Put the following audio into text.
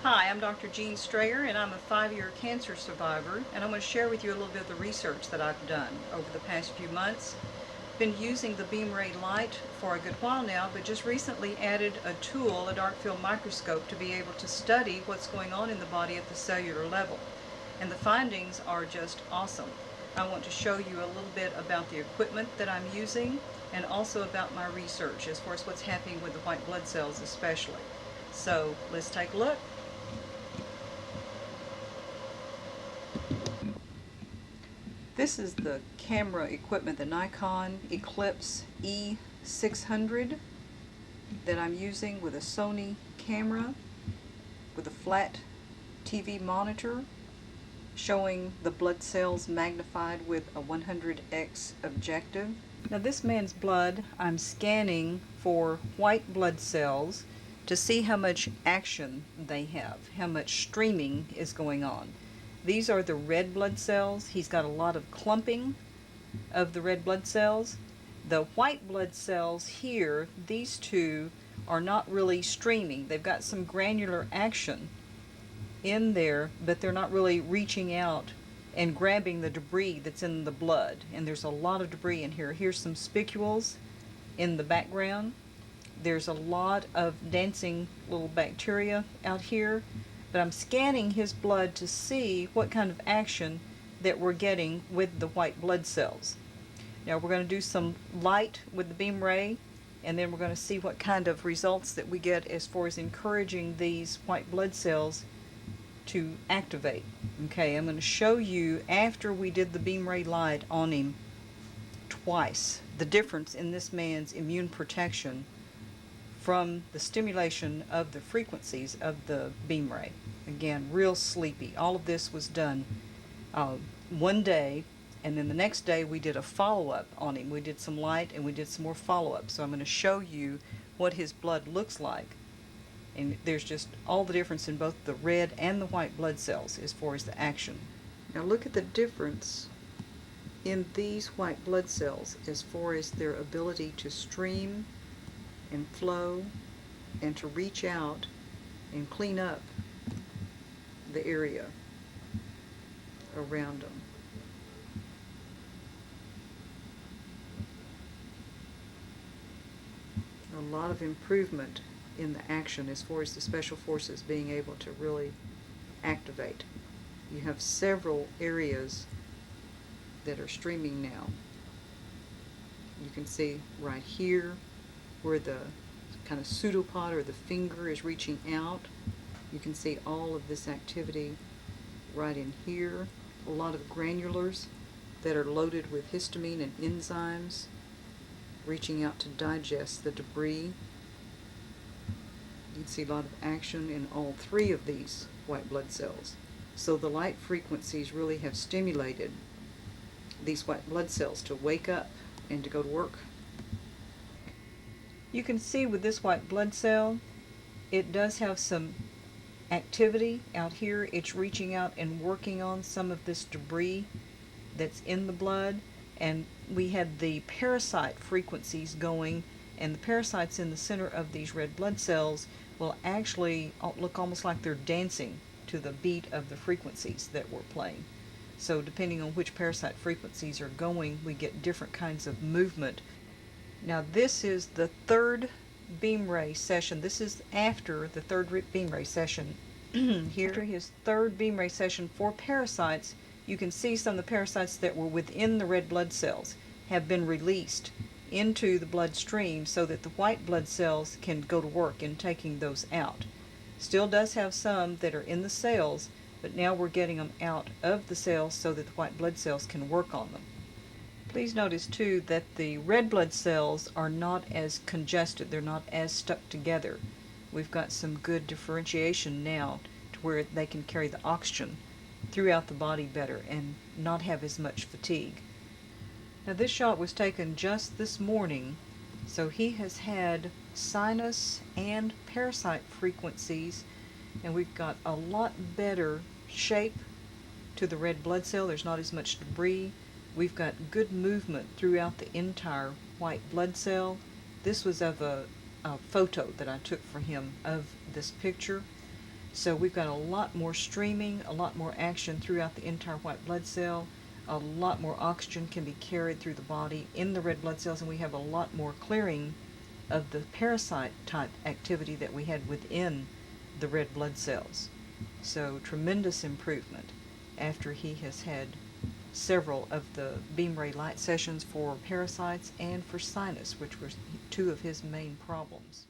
Hi, I'm Dr. Jean Strayer, and I'm a 5-year cancer survivor, and I'm going to share with you a little bit of the research that I've done over the past few months. Been using the beam ray light for a good while now, but just recently added a tool, a dark field microscope, to be able to study what's going on in the body at the cellular level. And the findings are just awesome. I want to show you a little bit about the equipment that I'm using and also about my research as far as what's happening with the white blood cells especially. So let's take a look. This is the camera equipment, the Nikon Eclipse E600 that I'm using with a Sony camera with a flat TV monitor showing the blood cells magnified with a 100x objective. Now this man's blood, I'm scanning for white blood cells to see how much action they have, how much streaming is going on. These are the red blood cells. He's got a lot of clumping of the red blood cells. The white blood cells here, these two, are not really streaming. They've got some granular action in there, but they're not really reaching out and grabbing the debris that's in the blood. And there's a lot of debris in here. Here's some spicules in the background. There's a lot of dancing little bacteria out here. But I'm scanning his blood to see what kind of action that we're getting with the white blood cells. Now we're going to do some light with the beam ray, and then we're going to see what kind of results that we get as far as encouraging these white blood cells to activate. Okay, I'm going to show you after we did the beam ray light on him twice the difference in this man's immune protection from the stimulation of the frequencies of the beam ray. Again, real sleepy. All of this was done one day, and then the next day we did a follow-up on him. We did some light and we did some more follow-up. So I'm going to show you what his blood looks like. And there's just all the difference in both the red and the white blood cells as far as the action. Now look at the difference in these white blood cells as far as their ability to stream and flow and to reach out and clean up the area around them. A lot of improvement in the action as far as the special forces being able to really activate. You have several areas that are streaming now. You can see right here where the kind of pseudopod or the finger is reaching out. You can see all of this activity right in here. A lot of granulars that are loaded with histamine and enzymes reaching out to digest the debris. You can see a lot of action in all three of these white blood cells. So the light frequencies really have stimulated these white blood cells to wake up and to go to work. You can see with this white blood cell, it does have some activity out here. It's reaching out and working on some of this debris that's in the blood. And we had the parasite frequencies going, and the parasites in the center of these red blood cells will actually look almost like they're dancing to the beat of the frequencies that we're playing. So depending on which parasite frequencies are going, we get different kinds of movement. Now this is the third beam ray session. This is after the third beam ray session. Here, after his third beam ray session for parasites, you can see some of the parasites that were within the red blood cells have been released into the bloodstream so that the white blood cells can go to work in taking those out. Still does have some that are in the cells, but now we're getting them out of the cells so that the white blood cells can work on them. Please notice too that the red blood cells are not as congested, they're not as stuck together. We've got some good differentiation now to where they can carry the oxygen throughout the body better and not have as much fatigue. Now this shot was taken just this morning, so he has had sinus and parasite frequencies, and we've got a lot better shape to the red blood cell. There's not as much debris. We've got good movement throughout the entire white blood cell. This was of a photo that I took for him of this picture. So we've got a lot more streaming, a lot more action throughout the entire white blood cell. A lot more oxygen can be carried through the body in the red blood cells, and we have a lot more clearing of the parasite type activity that we had within the red blood cells. So tremendous improvement after he has had several of the beam ray light sessions for parasites and for sinus, which were two of his main problems.